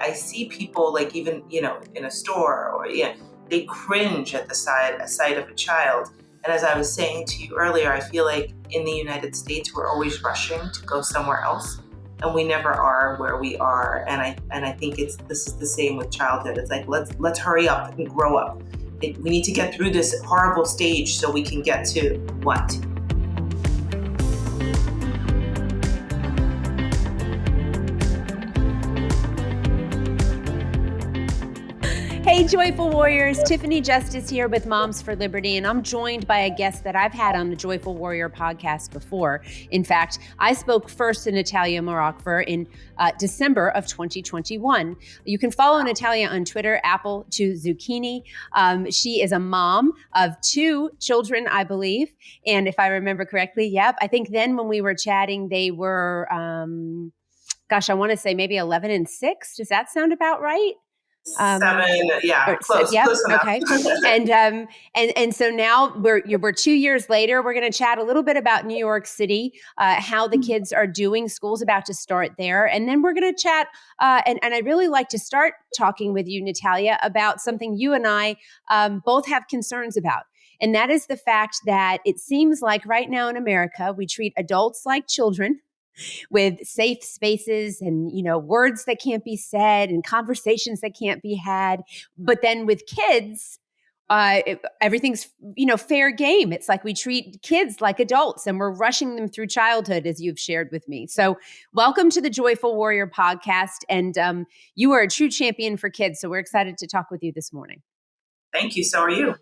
I see people like even, in a store or, they cringe at the sight of a child. And as I was saying to you earlier, I feel like in the United States, we're always rushing to go somewhere else, and we never are where we are. And I think this is the same with childhood. It's like, let's hurry up and grow up. We need to get through this horrible stage so we can get to what? Hey, Joyful Warriors, Tiffany Justice here with Moms for Liberty, and I'm joined by a guest that I've had on the Joyful Warrior podcast before. In fact, I spoke first to Natalya Murakhver in December of 2021. You can follow Natalya on Twitter, Apple to Zucchini. She is a mom of 2 children, I believe, and if I remember correctly, yep, I think then when we were chatting, they were, I want to say maybe 11 and 6. Does that sound about right? 7, yeah, close enough. Okay. And so now we're 2 years later. We're going to chat a little bit about New York City, how the kids are doing. School's about to start there, and then we're going to chat. And I'd really like to start talking with you, Natalya, about something you and I both have concerns about. And that is the fact that it seems like right now in America, we treat adults like children, with safe spaces and, words that can't be said and conversations that can't be had. But then with kids, everything's, fair game. It's like we treat kids like adults and we're rushing them through childhood, as you've shared with me. So welcome to the Joyful Warrior podcast. And you are a true champion for kids. So we're excited to talk with you this morning. Thank you. So are you.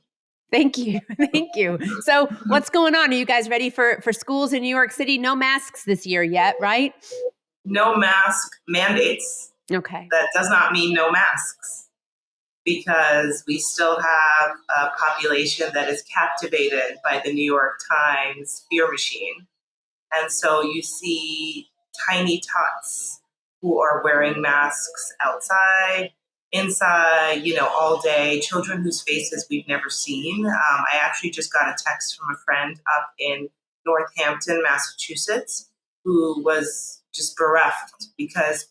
Thank you. Thank you. So what's going on? Are you guys ready for schools in New York City? No masks this year yet, right? No mask mandates. Okay. That does not mean no masks, because we still have a population that is captivated by the New York Times fear machine. And so you see tiny tots who are wearing masks outside, inside, all day, children whose faces we've never seen. I actually just got a text from a friend up in Northampton, Massachusetts, who was just bereft because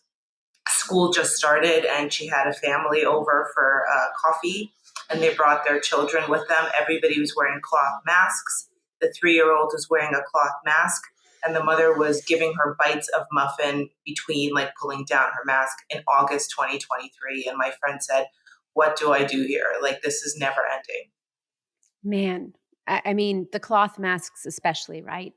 school just started and she had a family over for coffee, and they brought their children with them. Everybody was wearing cloth masks. The 3-year-old was wearing a cloth mask, and the mother was giving her bites of muffin between pulling down her mask in August 2023. And my friend said, what do I do here? This is never ending. Man, I mean, the cloth masks especially, right?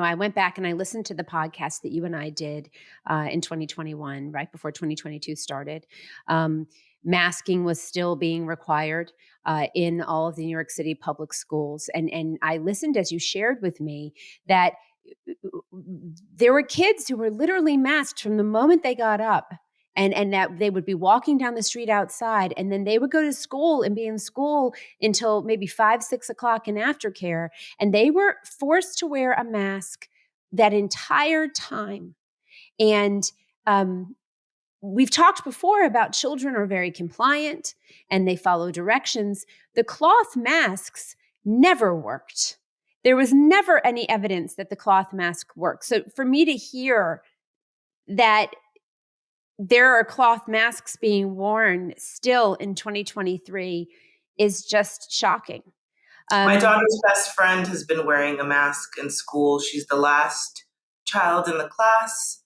I went back and I listened to the podcast that you and I did in 2021, right before 2022 started. Masking was still being required in all of the New York City public schools. And I listened as you shared with me that there were kids who were literally masked from the moment they got up, and that they would be walking down the street outside, and then they would go to school and be in school until maybe 5, 6 o'clock in aftercare. And they were forced to wear a mask that entire time. And we've talked before about children are very compliant and they follow directions. The cloth masks never worked. There was never any evidence that the cloth mask worked. So for me to hear that there are cloth masks being worn still in 2023 is just shocking. My daughter's best friend has been wearing a mask in school. She's the last child in the class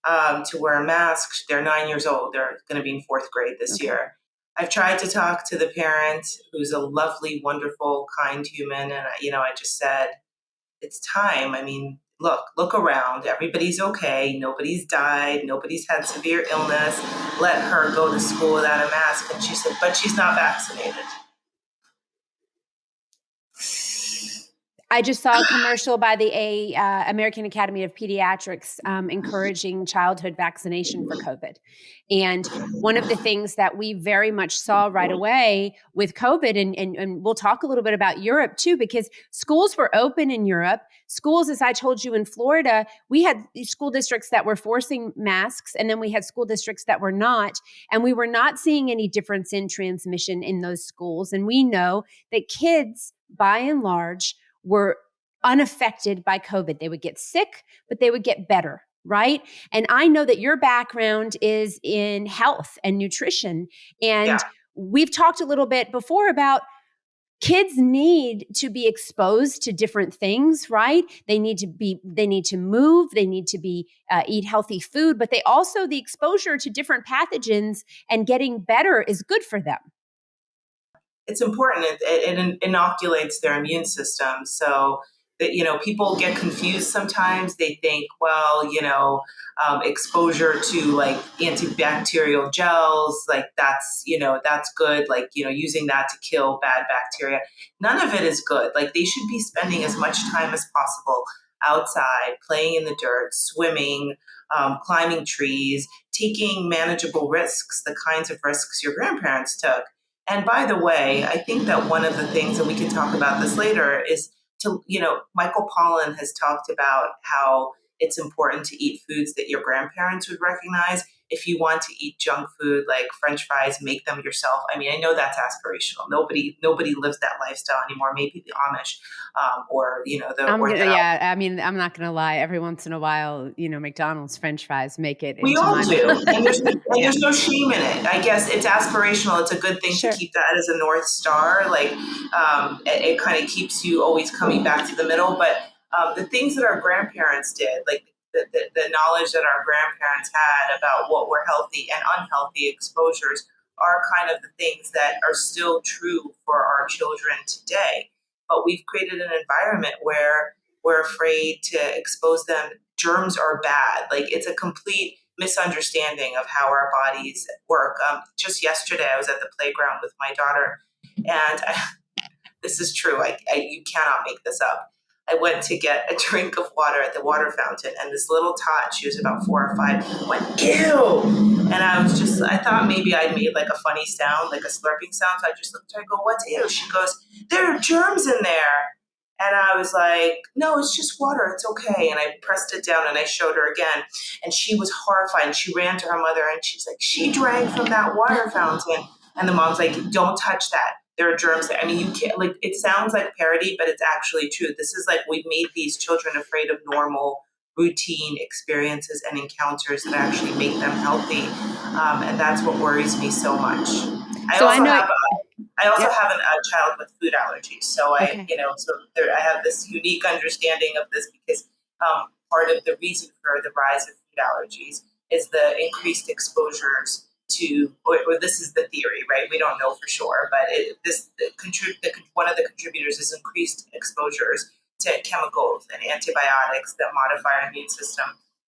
to wear a mask. They're 9 years old. They're going to be in 4th grade this year. I've tried to talk to the parent, who's a lovely, wonderful, kind human. And, I just said, it's time. I mean, look around. Everybody's okay. Nobody's died. Nobody's had severe illness. Let her go to school without a mask. And she said, but she's not vaccinated. I just saw a commercial by the American Academy of Pediatrics encouraging childhood vaccination for COVID. And one of the things that we very much saw right away with COVID, and we'll talk a little bit about Europe too, because schools were open in Europe. Schools, as I told you in Florida, we had school districts that were forcing masks, and then we had school districts that were not. And we were not seeing any difference in transmission in those schools. And we know that kids, by and large, were unaffected by COVID. They would get sick, but they would get better right? And I know that your background is in health and nutrition. Yeah. And we've talked a little bit before about kids need to be exposed to different things, right? They need to move, they need to be eat healthy food, but they also, the exposure to different pathogens and getting better is good for them. It's important. It inoculates their immune system. So that, people get confused sometimes. They think, well, exposure to like antibacterial gels, like that's good. Like, using that to kill bad bacteria. None of it is good. Like they should be spending as much time as possible outside, playing in the dirt, swimming, climbing trees, taking manageable risks, the kinds of risks your grandparents took. And by the way, I think that one of the things, and we can talk about this later, is Michael Pollan has talked about how it's important to eat foods that your grandparents would recognize. If you want to eat junk food like French fries, make them yourself. I mean, I know that's aspirational. Nobody lives that lifestyle anymore. Maybe the Amish, or the Orthodox. I mean, I'm not gonna lie. Every once in a while, McDonald's French fries make it We into all my do, mouth. and Yeah, there's no shame in it. I guess it's aspirational. It's a good thing to sure. keep that as a north star. Like it kind of keeps you always coming back to the middle. But the things that our grandparents did, like the knowledge that our grandparents had about what were healthy and unhealthy exposures, are kind of the things that are still true for our children today. But we've created an environment where we're afraid to expose them. Germs are bad. Like it's a complete misunderstanding of how our bodies work. Just yesterday, I was at the playground with my daughter, and this is true. You cannot make this up. I went to get a drink of water at the water fountain, and this little tot, she was about 4 or 5, went, ew! And I thought maybe I'd made like a funny sound, like a slurping sound. So I just looked at her and go, what's ew? She goes, there are germs in there. And I was like, no, it's just water. It's okay. And I pressed it down and I showed her again. And she was horrified. And she ran to her mother and she's like, she drank from that water fountain. And the mom's like, don't touch that. There are germs there. I mean, you can't, like, it sounds like parody, but it's actually true. This is like, we've made these children afraid of normal, routine experiences and encounters that actually make them healthy. And that's what worries me so much. I So I also know. have I also Yep. have a child with food allergies, so Okay. I have this unique understanding of this because part of the reason for the rise of food allergies is the increased exposures to, or this is the theory, right? We don't know for sure, but one of the contributors is increased exposures to chemicals and antibiotics that modify our immune system,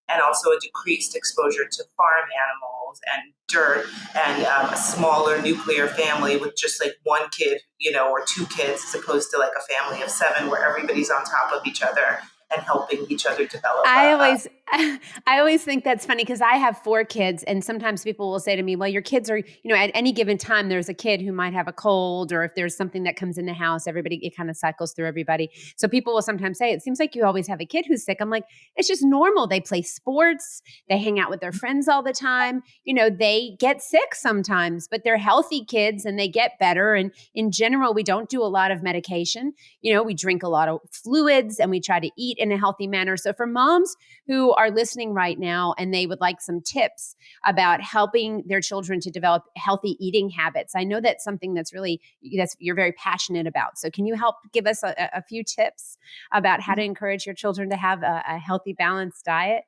and also a decreased exposure to farm animals and dirt, and a smaller nuclear family with just like one kid, or two kids, as opposed to like a family of seven where everybody's on top of each other and helping each other develop I always I always think that's funny because I have 4 kids, and sometimes people will say to me, well, your kids are, at any given time there's a kid who might have a cold, or if there's something that comes in the house, everybody, it kind of cycles through everybody. So people will sometimes say, it seems like you always have a kid who's sick. I'm like, it's just normal. They play sports, they hang out with their friends all the time. They get sick sometimes, but they're healthy kids and they get better. And in general, we don't do a lot of medication. We drink a lot of fluids and we try to eat in a healthy manner. So for moms who are listening right now and they would like some tips about helping their children to develop healthy eating habits, I know that's something that's you're very passionate about. So can you help give us a few tips about how to encourage your children to have a healthy, balanced diet?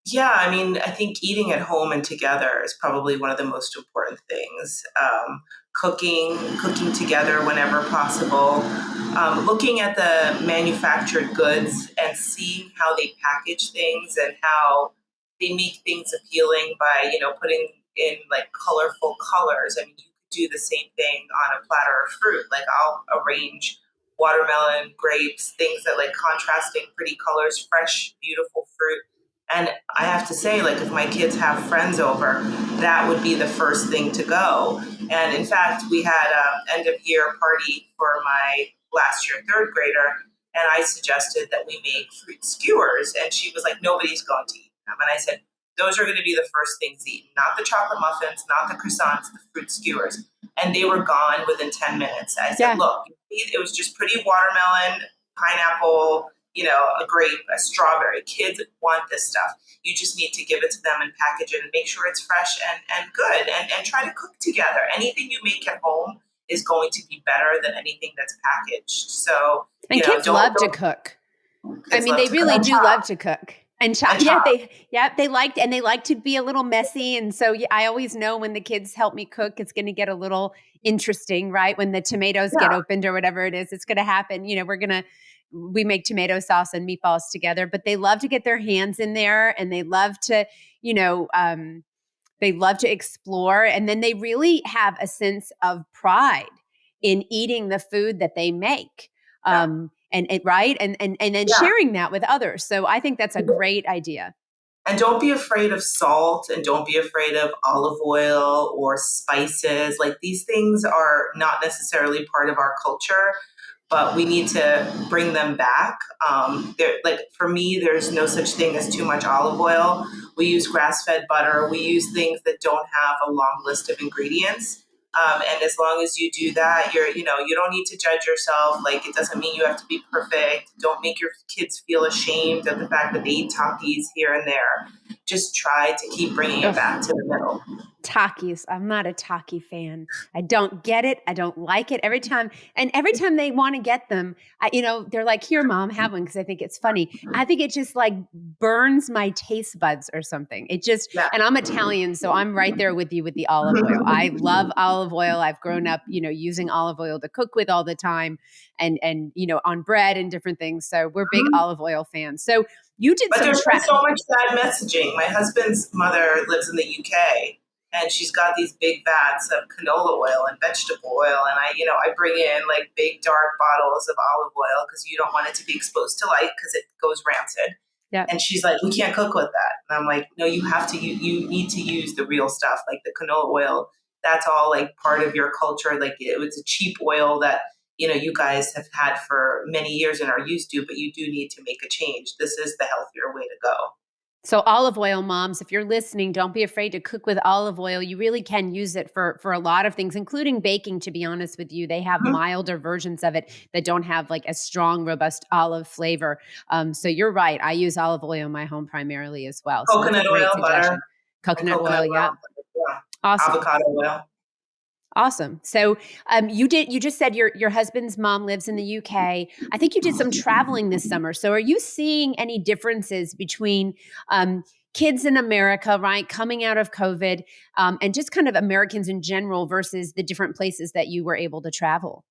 Yeah, I mean, I think eating at home and together is probably one of the most important things. Cooking together whenever possible. Looking at the manufactured goods and seeing how they package things and how they make things appealing by, putting in like colorful colors. I mean, you could do the same thing on a platter of fruit. Like I'll arrange watermelon, grapes, things that like contrasting pretty colors, fresh, beautiful fruit. And I have to say, like, if my kids have friends over, that would be the first thing to go. And in fact, we had an end of year party for my last year third grader, and I suggested that we make fruit skewers. And she was like, nobody's going to eat them. And I said, those are going to be the first things eaten, not the chocolate muffins, not the croissants, the fruit skewers. And they were gone within 10 minutes. I said, Yeah. look, it was just pretty watermelon, pineapple, a grape, a strawberry. Kids want this stuff. You just need to give it to them and package it and make sure it's fresh and good, and try to cook together. Anything you make at home is going to be better than anything that's packaged. So, And kids love to don't cook. I kids mean, love they to cook really and do chop love to cook and chop. and chop. They like to be a little messy. And so I always know when the kids help me cook, it's going to get a little interesting, right? When the tomatoes get Yeah. opened or whatever it is, it's going to happen. We make tomato sauce and meatballs together, but they love to get their hands in there and they love to, you know, they love to explore. And then they really have a sense of pride in eating the food that they make. Yeah. Right. And then Yeah. sharing that with others. So I think that's a great idea. And don't be afraid of salt, and don't be afraid of olive oil or spices. Like, these things are not necessarily part of our culture, but we need to bring them back. Like, for me, there's no such thing as too much olive oil. We use grass-fed butter. We use things that don't have a long list of ingredients. And as long as you do that, you don't need to judge yourself. Like, it doesn't mean you have to be perfect. Don't make your kids feel ashamed of the fact that they eat Takis here and there. Just try to keep bringing it Ugh. back to the middle. Takis. I'm not a Taki fan. I don't get it. I don't like it. Every time they want to get them, they're like, "Here, mom, have one," because I think it's funny. I think it just like burns my taste buds or something. It just, Yeah. and I'm Italian, so I'm right there with you with the olive oil. I love olive oil. I've grown up, using olive oil to cook with all the time, and on bread and different things. So we're big olive oil fans. So you did But some there's been so much bad messaging. My husband's mother lives in the UK, and she's got these big vats of canola oil and vegetable oil. And I bring in like big dark bottles of olive oil because you don't want it to be exposed to light because it goes rancid. Yeah. And she's like, "We can't cook with that." And I'm like, "No, you have to. You need to use the real stuff, like the canola oil. That's all like part of your culture. Like, it was a cheap oil that you guys have had for many years and are used to, but you do need to make a change. This is the healthier way to go." So olive oil moms, if you're listening, don't be afraid to cook with olive oil. You really can use it for a lot of things, including baking, to be honest with you. They have Mhm. milder versions of it that don't have like a strong, robust olive flavor. So you're right. I use olive oil in my home primarily as well. So that's a Coconut great oil, butter, suggestion. and Coconut oil, coconut yeah. oil. Yeah. Awesome. Avocado oil. Awesome. So you just said your husband's mom lives in the UK. I think you did some traveling this summer. So are you seeing any differences between kids in America, right, coming out of COVID, and just kind of Americans in general versus the different places that you were able to travel?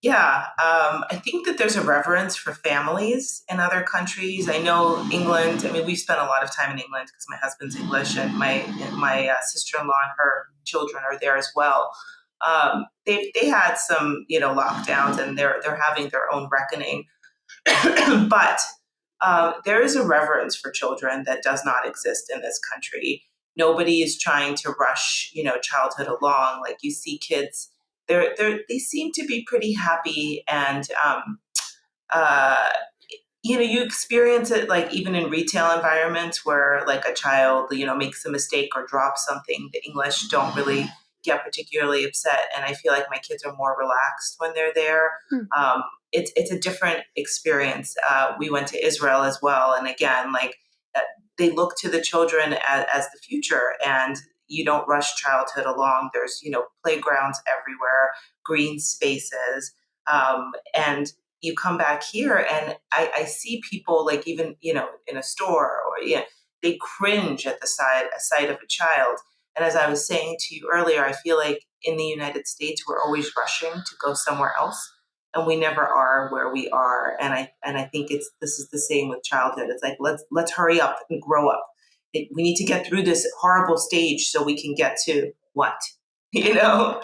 Yeah, I think that there's a reverence for families in other countries. I know England. I mean, we spent a lot of time in England because my husband's English, and my sister-in-law and her children are there as well. They had some lockdowns, and they're having their own reckoning. But there is a reverence for children that does not exist in this country. Nobody is trying to rush, childhood along. Like, you see kids, they seem to be pretty happy, and uh, you experience it like even in retail environments where like a child, makes a mistake or drops something. The English don't really get particularly upset, and I feel like my kids are more relaxed when they're there. Hmm. It's a different experience. We went to Israel as well, and again, like, they look to the children as the future, and you don't rush childhood along. There's playgrounds everywhere, green spaces, and you come back here, and I see people, like, even in a store, or they cringe at the sight of a child. And as I was saying to you earlier, I feel like in the United States we're always rushing to go somewhere else, and we never are where we are. And I think this is the same with childhood. It's like, let's hurry up and grow up. We need to get through this horrible stage so we can get to what you know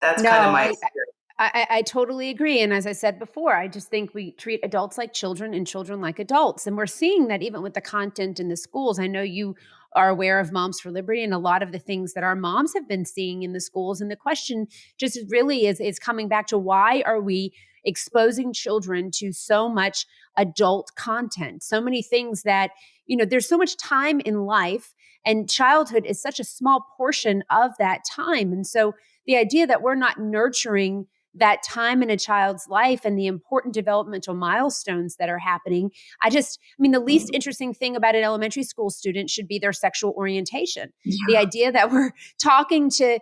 that's kind of No, my I, experience. I totally agree. And as I said before, I just think we treat adults like children and children like adults. And we're seeing that even with the content in the schools. I know you are aware of Moms for Liberty and a lot of the things that our moms have been seeing in the schools. And the question just really is coming back to, why are we exposing children to so much adult content, so many things that, there's so much time in life, and childhood is such a small portion of that time. And so the idea that we're not nurturing that time in a child's life and the important developmental milestones that are happening. The least interesting thing about an elementary school student should be their sexual orientation. The Yeah. idea that we're talking to,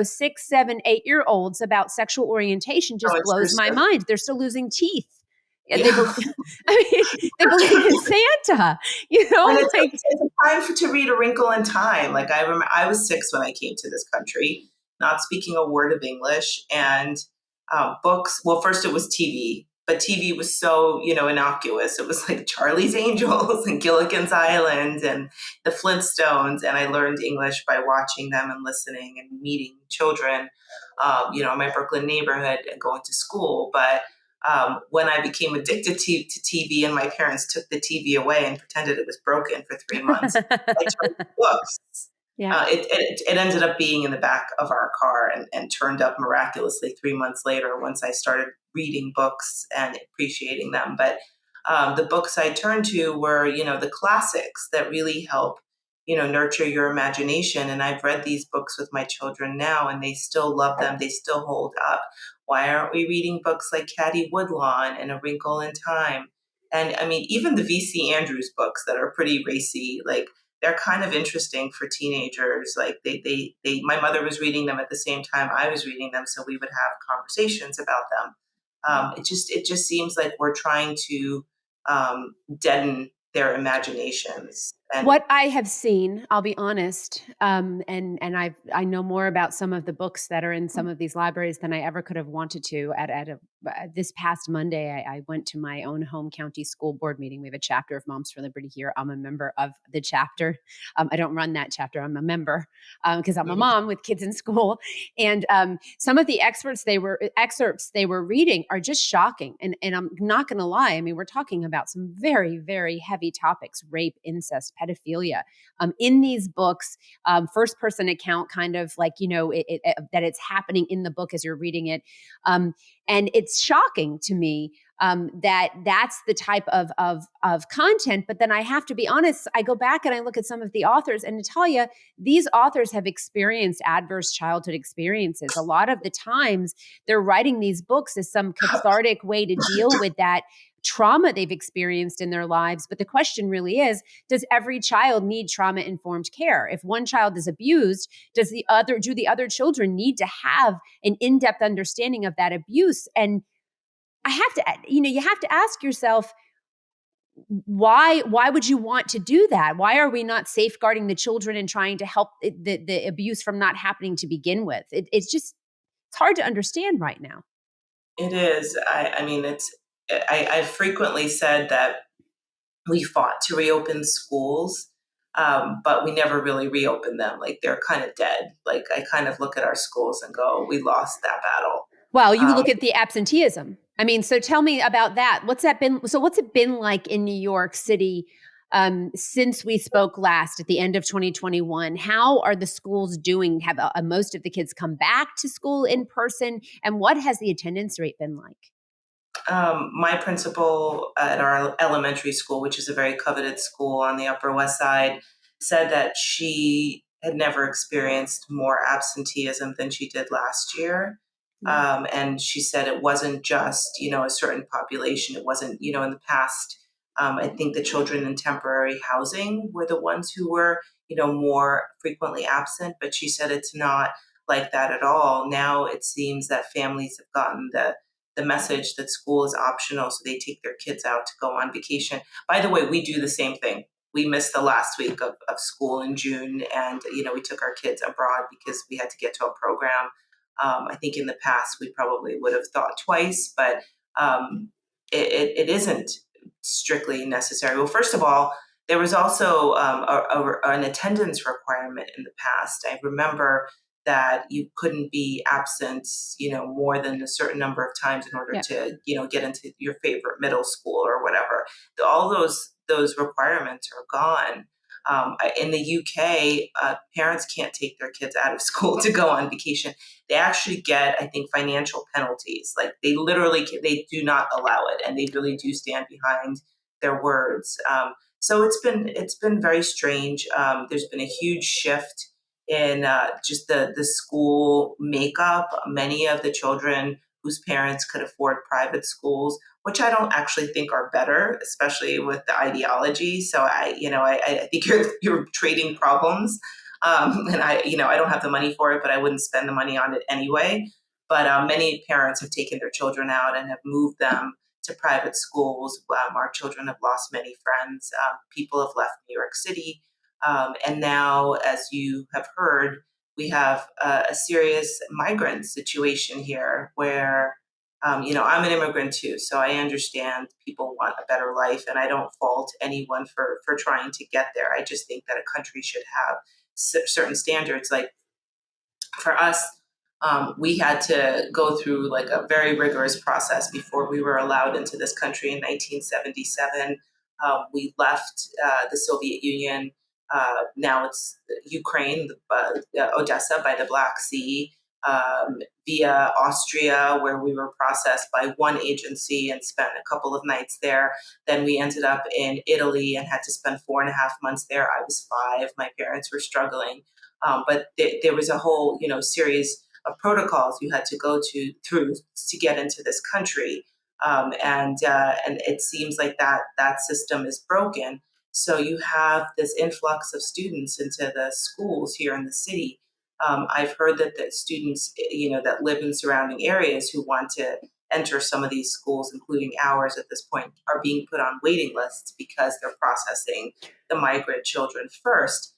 6, 7, 8 year olds about sexual orientation So just blows my intrusive. mind. They're still losing teeth. They Yeah. believe, they believe in Santa, And it's, like, it's a time to read A Wrinkle in Time. Like I remember, I was 6 when I came to this country, not speaking a word of English, and books. Well, first it was TV, but TV was so innocuous. It was like Charlie's Angels and Gilligan's Island and the Flintstones, and I learned English by watching them and listening and meeting children, in my Brooklyn neighborhood and going to school, but when I became addicted to TV and my parents took the TV away and pretended it was broken for 3 months, I turned to books. yeah. It ended up being in the back of our car and turned up miraculously 3 months later once I started reading books and appreciating them. But the books I turned to were, the classics that really help, nurture your imagination. And I've read these books with my children now, and they still love them. They still hold up. Why aren't we reading books like Caddy Woodlawn and A Wrinkle in Time? And I mean, even the V.C. Andrews books that are pretty racy, like they're kind of interesting for teenagers. Like my mother was reading them at the same time I was reading them, so we would have conversations about them. It just seems like we're trying to deaden their imaginations. And What I have seen, I'll be honest, and I know more about some of the books that are in some of these libraries than I ever could have wanted to. This past Monday, I went to my own home county school board meeting. We have a chapter of Moms for Liberty here. I'm a member of the chapter. I don't run that chapter. I'm a member because I'm a mom with kids in school. And some of the excerpts they were reading are just shocking. And I'm not going to lie. I mean, we're talking about some very, very heavy topics: rape, incest, pedophilia. In these books, first person account, kind of like, that it's happening in the book as you're reading it. And it's shocking to me that that's the type of content. But then I have to be honest, I go back and I look at some of the authors, and Natalya, these authors have experienced adverse childhood experiences. A lot of the times they're writing these books as some cathartic way to deal with that trauma they've experienced in their lives. But the question really is, does every child need trauma-informed care? If one child is abused, do the other children need to have an in-depth understanding of that abuse? And I have to, you have to ask yourself, why would you want to do that? Why are we not safeguarding the children and trying to help the abuse from not happening to begin with? It's hard to understand right now. it is. I mean, I've frequently said that we fought to reopen schools, but we never really reopened them. Like they're kind of dead. Like I kind of look at our schools and go, we lost that battle. Well, you Um, look at the absenteeism. I mean, so tell me about that. What's it been like in New York City since we spoke last at the end of 2021? How are the schools doing? Have most of the kids come back to school in person? And what has the attendance rate been like? my principal at our elementary school, which is a very coveted school on the Upper West Side, said that she had never experienced more absenteeism than she did last year. Yeah. And she said it wasn't just, a certain population. It wasn't, in the past, I think the children in temporary housing were the ones who were, more frequently absent. But she said it's not like that at all. Now it seems that families have gotten the message that school is optional, so they take their kids out to go on vacation. By the way, we do the same thing. We missed the last week of school in June, and we took our kids abroad because we had to get to a program. I think in the past we probably would have thought twice, but it isn't strictly necessary. Well, first of all, there was also an attendance requirement in the past. I remember that you couldn't be absent, more than a certain number of times in order Yeah. to, get into your favorite middle school or whatever. All those requirements are gone. In the UK, parents can't take their kids out of school to go on vacation. They actually get, I think, financial penalties. Like they do not allow it, and they really do stand behind their words. So it's been very strange. There's been a huge shift in just the school makeup. Many of the children whose parents could afford private schools, which I don't actually think are better, especially with the ideology. So I think you're trading problems. And I don't have the money for it, but I wouldn't spend the money on it anyway. But many parents have taken their children out and have moved them to private schools. Our children have lost many friends. People have left New York City. And now, as you have heard, we have a serious migrant situation here where, I'm an immigrant too, so I understand people want a better life, and I don't fault anyone for trying to get there. I just think that a country should have certain standards. Like for us, we had to go through like a very rigorous process before we were allowed into this country in 1977. We left the Soviet Union. Now it's Ukraine, Odessa by the Black Sea, via Austria, where we were processed by one agency and spent a couple of nights there. Then we ended up in Italy and had to spend 4.5 months there. I was 5. My parents were struggling. But there was a whole, series of protocols you had to go through to get into this country, and it seems like that system is broken. So you have this influx of students into the schools here in the city. I've heard that the students, that live in surrounding areas who want to enter some of these schools, including ours at this point, are being put on waiting lists because they're processing the migrant children first.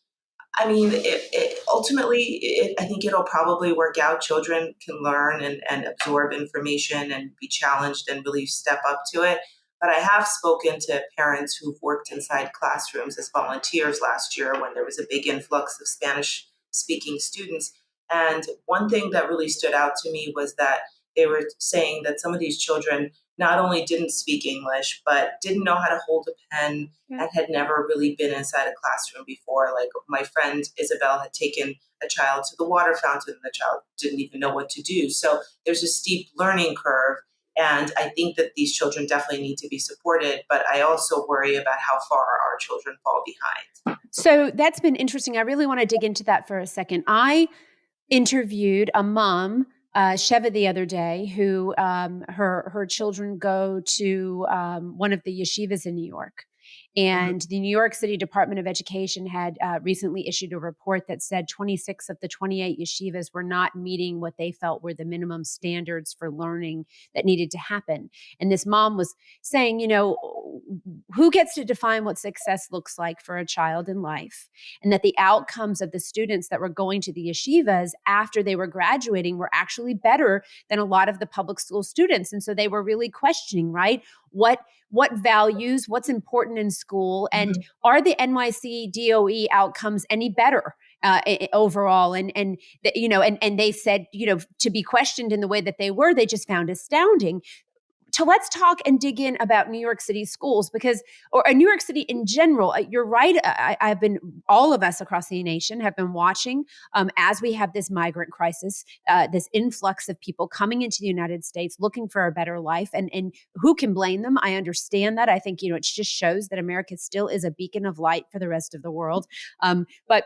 I mean, I think it'll probably work out. Children can learn and absorb information and be challenged and really step up to it. But I have spoken to parents who've worked inside classrooms as volunteers last year when there was a big influx of Spanish speaking students. And one thing that really stood out to me was that they were saying that some of these children not only didn't speak English, but didn't know how to hold a pen Yeah. and had never really been inside a classroom before. Like my friend Isabel had taken a child to the water fountain, and the child didn't even know what to do. So there's a steep learning curve. And I think that these children definitely need to be supported, but I also worry about how far our children fall behind. So that's been interesting. I really want to dig into that for a second. I interviewed a mom, Sheva, the other day, who her children go to one of the yeshivas in New York. Mhm. And the New York City Department of Education had recently issued a report that said 26 of the 28 yeshivas were not meeting what they felt were the minimum standards for learning that needed to happen. And this mom was saying, who gets to define what success looks like for a child in life? And that the outcomes of the students that were going to the yeshivas after they were graduating were actually better than a lot of the public school students. And so they were really questioning, right? What values, what's important in school, and Mhm. are the NYC DOE outcomes any better overall? And they said, to be questioned in the way that they were, they just found astounding. So let's talk and dig in about New York City schools or New York City in general. You're right. I've been, all of us across the nation have been watching as we have this migrant crisis, this influx of people coming into the United States looking for a better life. And who can blame them? I understand that. I think, it just shows that America still is a beacon of light for the rest of the world. But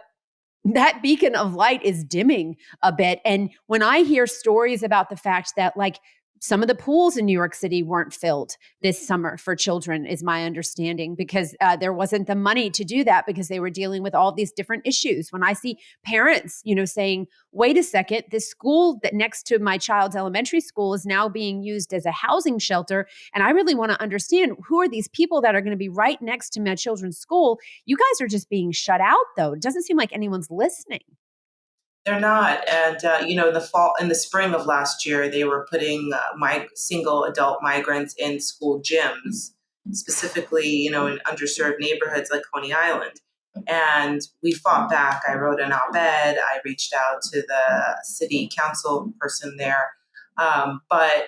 that beacon of light is dimming a bit. And when I hear stories about the fact that, like, some of the pools in New York City weren't filled this summer for children, is my understanding, because there wasn't the money to do that because they were dealing with all these different issues. When I see parents, saying, wait a second, this school that next to my child's elementary school is now being used as a housing shelter. And I really want to understand, who are these people that are going to be right next to my children's school? You guys are just being shut out, though. It doesn't seem like anyone's listening. They're not. And, in the spring of last year, they were putting my single adult migrants in school gyms, specifically, in underserved neighborhoods like Coney Island. And we fought back. I wrote an op-ed. I reached out to the city council person there. But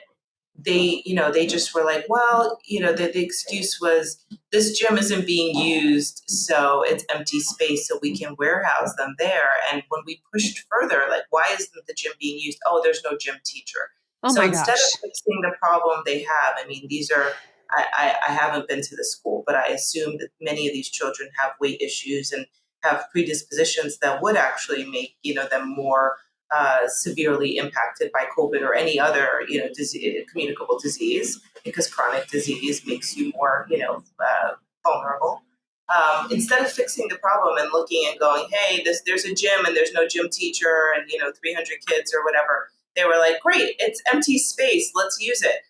they just were like, well, the excuse was this gym isn't being used, so it's empty space, so we can warehouse them there. And when we pushed further, like, why isn't the gym being used? Oh, there's no gym teacher. Oh So my instead gosh. of fixing the problem they have, I mean, these are, I haven't been to the school, but I assume that many of these children have weight issues and have predispositions that would actually make them more severely impacted by COVID or any other, communicable disease, because chronic disease makes you more, vulnerable. Instead of fixing the problem and looking and going, hey, there's a gym and there's no gym teacher and 300 kids or whatever, they were like, great, it's empty space, let's use it.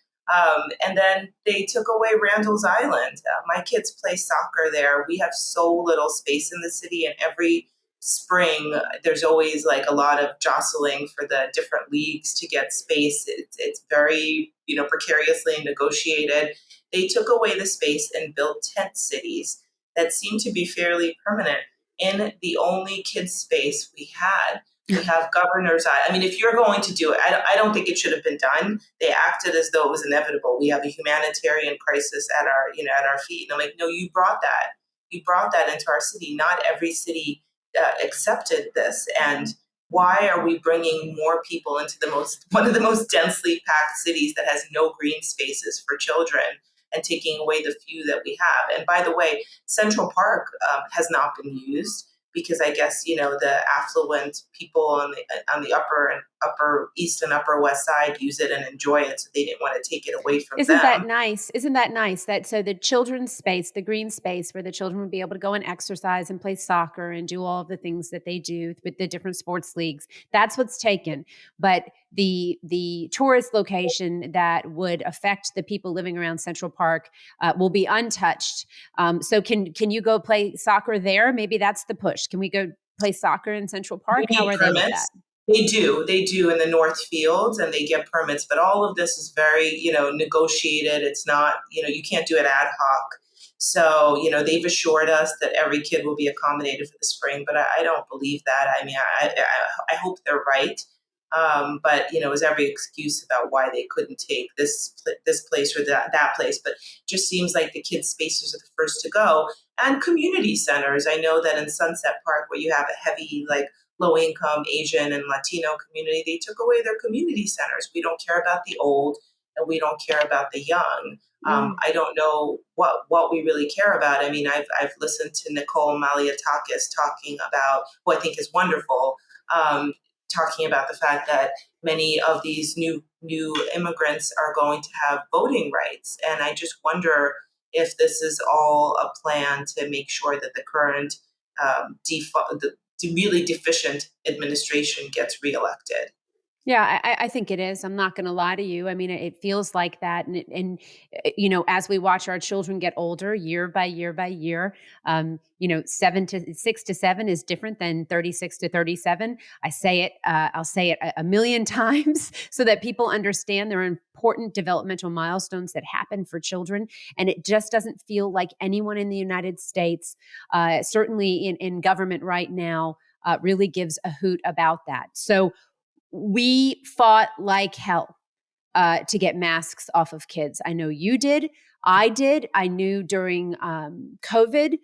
And then they took away Randall's Island. My kids play soccer there. We have so little space in the city, and every spring there's always like a lot of jostling for the different leagues to get space. It's very precariously negotiated. They took away the space and built tent cities that seem to be fairly permanent in the only kids space we had. We have governor's eye. I mean, if you're going to do it, I don't think it should have been done. They acted as though it was inevitable. We have a humanitarian crisis at our feet. And I'm like, no, you brought that. You brought that into our city. Not every city accepted this. And why are we bringing more people into one of the most densely packed cities that has no green spaces for children, and taking away the few that we have? And by the way, Central Park has not been used because I guess the affluent people on the upper east and upper west side use it and enjoy it, so they didn't want to take it away from Isn't that them. nice? Isn't that nice? That so the children's space, the green space where the children would be able to go and exercise and play soccer and do all of the things that they do with the different sports leagues. That's what's taken. But the tourist location that would affect the people living around Central Park will be untouched. So can you go play soccer there? Maybe that's the push. Can we go play soccer in Central We Park? How need are they with that? permits. They do in the North Fields, and they get permits. But all of this is very, negotiated. It's not, you can't do it ad hoc. So, they've assured us that every kid will be accommodated for the spring, but I don't believe that. I mean, I hope they're right. But there's every excuse about why they couldn't take this place or that place. But it just seems like the kids' spaces are the first to go. And community centers. I know that in Sunset Park, where you have a heavy low income Asian and Latino community, they took away their community centers. We don't care about the old, and we don't care about the young. Mm. I don't know what we really care about. I mean, I've listened to Nicole Maliatakis talking about, who I think is wonderful, talking about the fact that many of these new immigrants are going to have voting rights, and I just wonder if this is all a plan to make sure that the current the really deficient administration gets reelected. Yeah, I think it is. I'm not going to lie to you. I mean, it feels like that, as we watch our children get older, year by year by year, 6 to 7 is different than 36 to 37. I say it. I'll say it a million times so that people understand there are important developmental milestones that happen for children, and it just doesn't feel like anyone in the United States, certainly in government right now, really gives a hoot about that. So we fought like hell to get masks off of kids. I know you did. I did. I knew during COVID,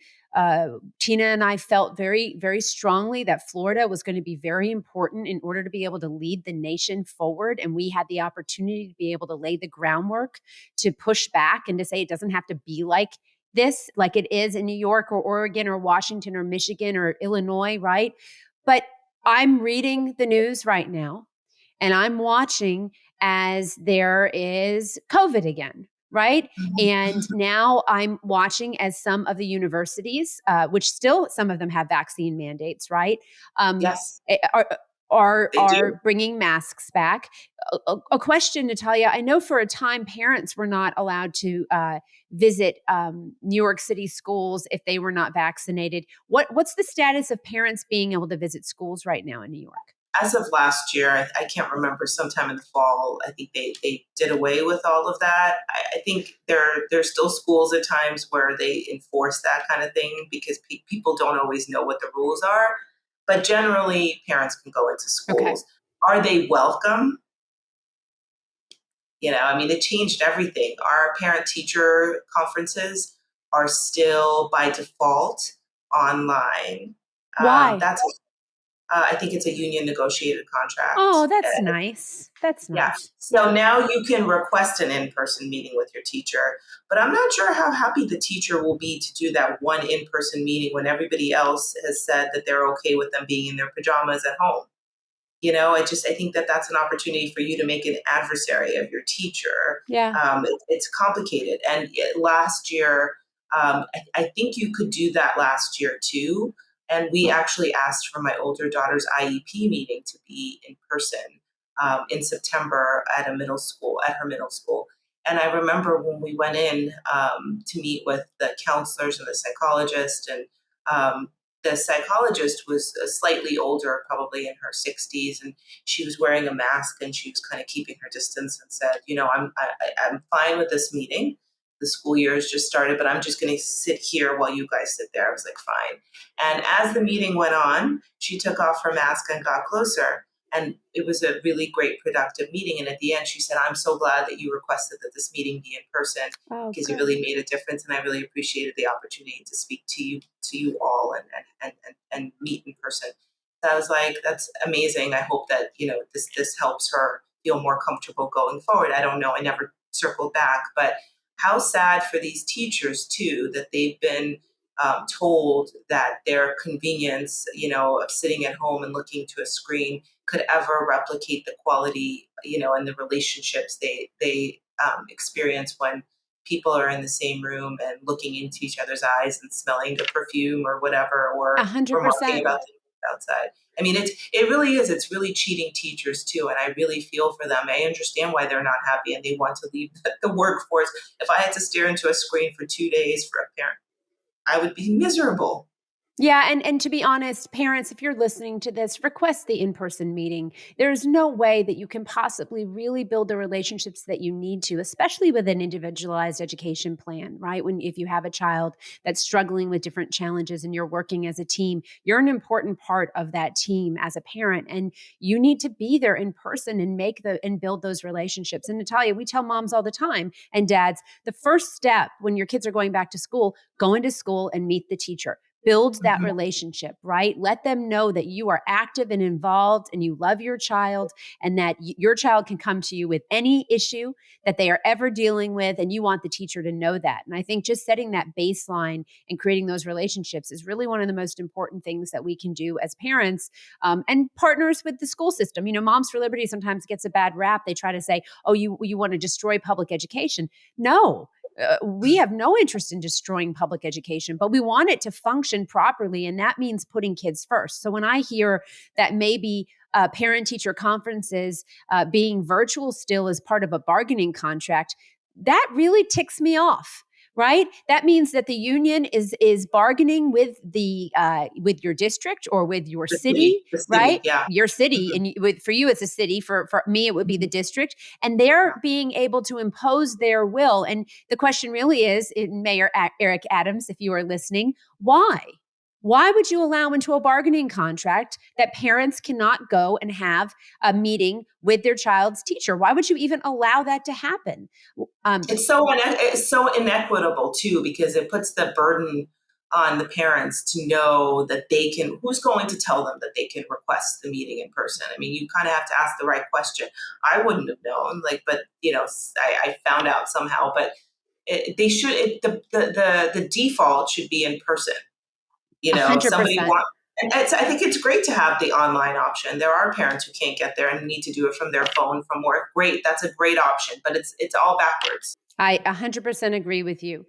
Tina and I felt very, very strongly that Florida was going to be very important in order to be able to lead the nation forward. And we had the opportunity to be able to lay the groundwork to push back and to say it doesn't have to be like this, like it is in New York or Oregon or Washington or Michigan or Illinois, right? But I'm reading the news right now and I'm watching as there is COVID again, right? And now I'm watching as some of the universities, which still some of them have vaccine mandates, right? Yes, Are are they do. are bringing masks back. A question, Natalya. I know for a time parents were not allowed to visit New York City schools if they were not vaccinated. What's the status of parents being able to visit schools right now in New York? As of last year, I can't remember, sometime in the fall, I think they did away with all of that. I think there's still schools at times where they enforce that kind of thing because people don't always know what the rules are. But generally, parents can go into Okay. schools. Are they welcome? I mean, it changed everything. Our parent teacher conferences are still by default online. Why? That's I think it's a union negotiated contract. Oh, that's nice. That's Yeah. nice. So Yeah. now you can request an in-person meeting with your teacher, but I'm not sure how happy the teacher will be to do that one in-person meeting when everybody else has said that they're okay with them being in their pajamas at home. I think that that's an opportunity for you to make an adversary of your teacher. Yeah. It's complicated. And last year, I think you could do that last year too. And we actually asked for my older daughter's IEP meeting to be in person in September at her middle school. And I remember when we went in to meet with the counselors and the psychologist, and the psychologist was slightly older, probably in her 60s, and she was wearing a mask and she was kind of keeping her distance and said, I'm fine with this meeting. The school year has just started, but I'm just going to sit here while you guys sit there. I was like, fine. And as the meeting went on, she took off her mask and got closer. And it was a really great, productive meeting. And at the end, she said, I'm so glad that you requested that this meeting be in person Oh, because you good. really made a difference. And I really appreciated the opportunity to speak to you all and meet in person. So I was like, that's amazing. I hope that, this helps her feel more comfortable going forward. I don't know. I never circled back, but how sad for these teachers too, that they've been told that their convenience, of sitting at home and looking to a screen could ever replicate the quality, and the relationships they experience when people are in the same room and looking into each other's eyes and smelling the perfume or whatever, A or hundred remarking percent. about things outside. I mean, it really is. It's really cheating teachers too, and I really feel for them. I understand why they're not happy and they want to leave the workforce. If I had to stare into a screen for 2 days for a parent, I would be miserable. Yeah, and to be honest, parents, if you're listening to this, request the in-person meeting. There's no way that you can possibly really build the relationships that you need to, especially with an individualized education plan, right? When if you have a child that's struggling with different challenges and you're working as a team, you're an important part of that team as a parent, and you need to be there in person and build those relationships. And Natalya, we tell moms all the time and dads, the first step when your kids are going back to school, go into school and meet the teacher, build that Mhm. relationship, right? Let them know that you are active and involved and you love your child, and that your child can come to you with any issue that they are ever dealing with. And you want the teacher to know that. And I think just setting that baseline and creating those relationships is really one of the most important things that we can do as parents, and partners with the school system. Moms for Liberty sometimes gets a bad rap. They try to say, oh, you want to destroy public education. No, we have no interest in destroying public education, but we want it to function properly. And that means putting kids first. So when I hear that maybe parent teacher conferences being virtual still as part of a bargaining contract, that really ticks me off. Right, that means that the union is bargaining with your district or with your city, The right? city, yeah. Your city, Mhm. and for you it's a city. For me, it would be the Mhm. district, and they're being able to impose their will. And the question really is, Mayor Eric Adams, if you are listening, why? Why would you allow into a bargaining contract that parents cannot go and have a meeting with their child's teacher? Why would you even allow that to happen? Um, It's so inequitable too, because it puts the burden on the parents to know that they can. Who's going to tell them that they can request the meeting in person? I mean, you kind of have to ask the right question. I wouldn't have known, but I found out somehow. But they should. The default should be in person. a hundred Somebody percent. want. And I think it's great to have the online option. There are parents who can't get there and need to do it from their phone from work. Great, that's a great option, but it's all backwards. I 100% agree with you.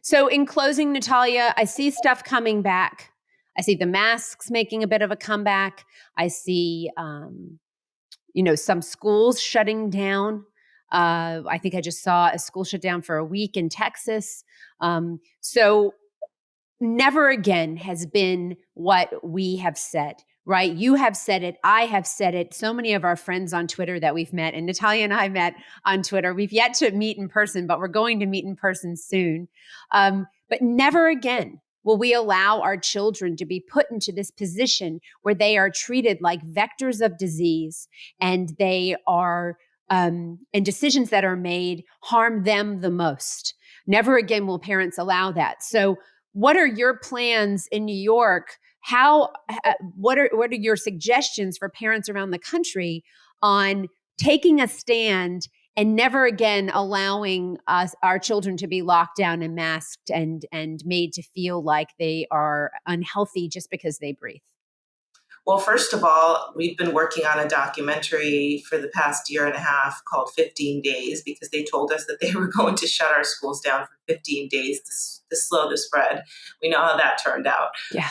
So, in closing, Natalya, I see stuff coming back. I see the masks making a bit of a comeback. I see, some schools shutting down. I think I just saw a school shut down for a week in Texas. So, never again has been what we have said, right? You have said it. I have said it. So many of our friends on Twitter that we've met, and Natalya and I met on Twitter. We've yet to meet in person, but we're going to meet in person soon. But never again will we allow our children to be put into this position where they are treated like vectors of disease, and they are, and decisions that are made harm them the most. Never again will parents allow that. So, what are your plans in New York? What are your suggestions for parents around the country on taking a stand and never again allowing our children to be locked down and masked and made to feel like they are unhealthy just because they breathe? Well, first of all, we've been working on a documentary for the past year and a half called 15 Days because they told us that they were going to shut our schools down for 15 days to slow the spread. We know how that turned out. Yeah.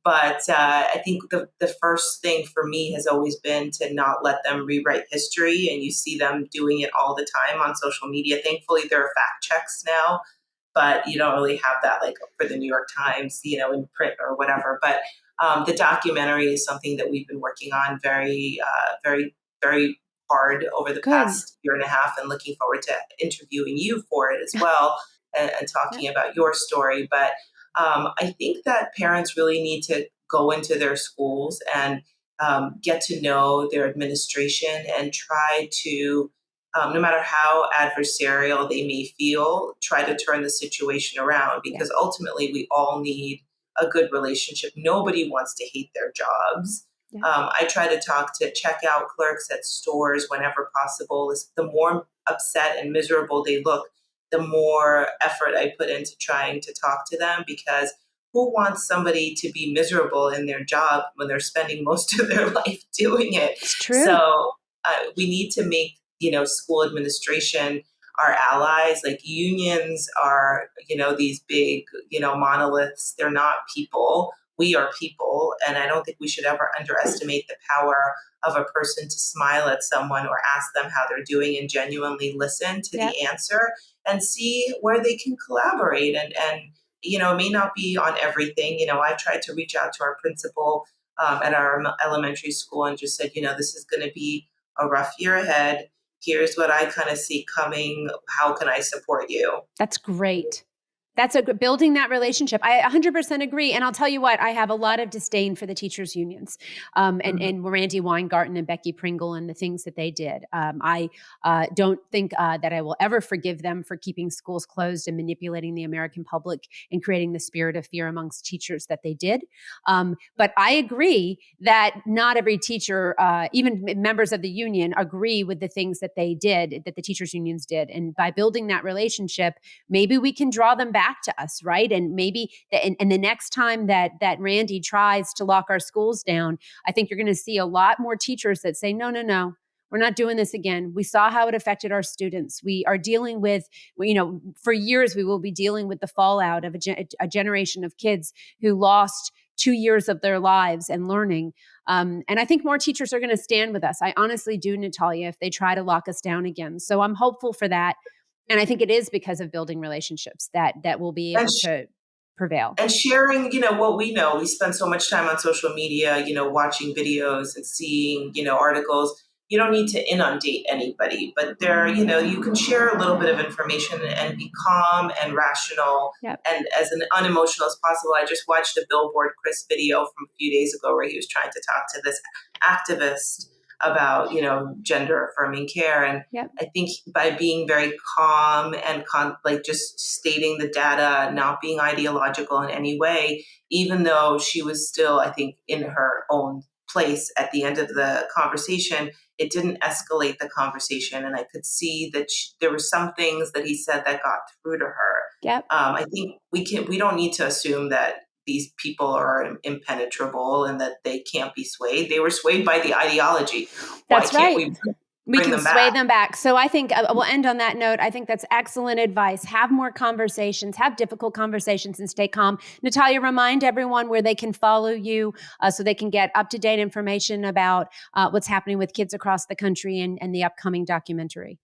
But I think the first thing for me has always been to not let them rewrite history. And you see them doing it all the time on social media. Thankfully, there are fact checks now, but you don't really have that like for the New York Times, in print or whatever. But the documentary is something that we've been working on very, very hard over the Good. past year and a half, and looking forward to interviewing you for it as well and Yep. talking about your story. But I think that parents really need to go into their schools and get to know their administration and try to, no matter how adversarial they may feel, try to turn the situation around Yeah. because ultimately we all need a good relationship. Nobody wants to hate their jobs. Yeah. I try to talk to checkout clerks at stores whenever possible. The more upset and miserable they look, the more effort I put into trying to talk to them because who wants somebody to be miserable in their job when they're spending most of their life doing it? It's true. So we need to make, school administration our allies. Like unions are, these big, monoliths. They're not people. We are people. And I don't think we should ever underestimate the power of a person to smile at someone or ask them how they're doing and genuinely listen to Yep. the answer and see where they can collaborate. And it may not be on everything. I tried to reach out to our principal at our elementary school and just said, this is going to be a rough year ahead. Here's what I kind of see coming. How can I support you? That's great. That's building that relationship. I 100% agree. And I'll tell you what, I have a lot of disdain for the teachers' unions Mhm. and Randy Weingarten and Becky Pringle and the things that they did. I don't think that I will ever forgive them for keeping schools closed and manipulating the American public and creating the spirit of fear amongst teachers that they did. But I agree that not every teacher, even members of the union, agree with the things that they did, that the teachers' unions did. And by building that relationship, maybe we can draw them back to us, right? And maybe and the next time that Randy tries to lock our schools down, I think you're going to see a lot more teachers that say, no, no, no, we're not doing this again. We saw how it affected our students. We are dealing with, for years we will be dealing with the fallout of a generation of kids who lost 2 years of their lives and learning. And I think more teachers are going to stand with us. I honestly do, Natalya, if they try to lock us down again. So I'm hopeful for that. And I think it is because of building relationships that we'll be And able to prevail. and sharing, what we know. We spend so much time on social media, watching videos and seeing, articles. You don't need to inundate anybody, but there, you can share a little bit of information and be calm and rational Yep. and as unemotional as possible. I just watched a Billboard Chris video from a few days ago where he was trying to talk to this activist about, gender affirming care. And Yep. I think by being very calm and like just stating the data, not being ideological in any way, even though she was still, I think, in her own place at the end of the conversation, it didn't escalate the conversation. And I could see that there were some things that he said that got through to her. Yep. I think we don't need to assume that these people are impenetrable and that they can't be swayed. They were swayed by the ideology. Why That's can't right. we We bring can them sway back? them back. So I think we'll end on that note. I think that's excellent advice. Have more conversations, have difficult conversations, and stay calm. Natalya, remind everyone where they can follow you so they can get up to date information about what's happening with kids across the country and the upcoming documentary.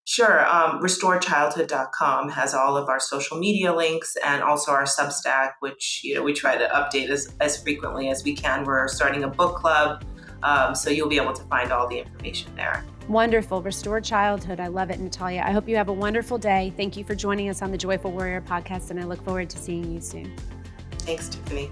Sure. RestoreChildhood.com has all of our social media links and also our Substack, which we try to update as frequently as we can. We're starting a book club, so you'll be able to find all the information there. Wonderful. Restore Childhood. I love it, Natalya. I hope you have a wonderful day. Thank you for joining us on the Joyful Warrior podcast, and I look forward to seeing you soon. Thanks, Tiffany.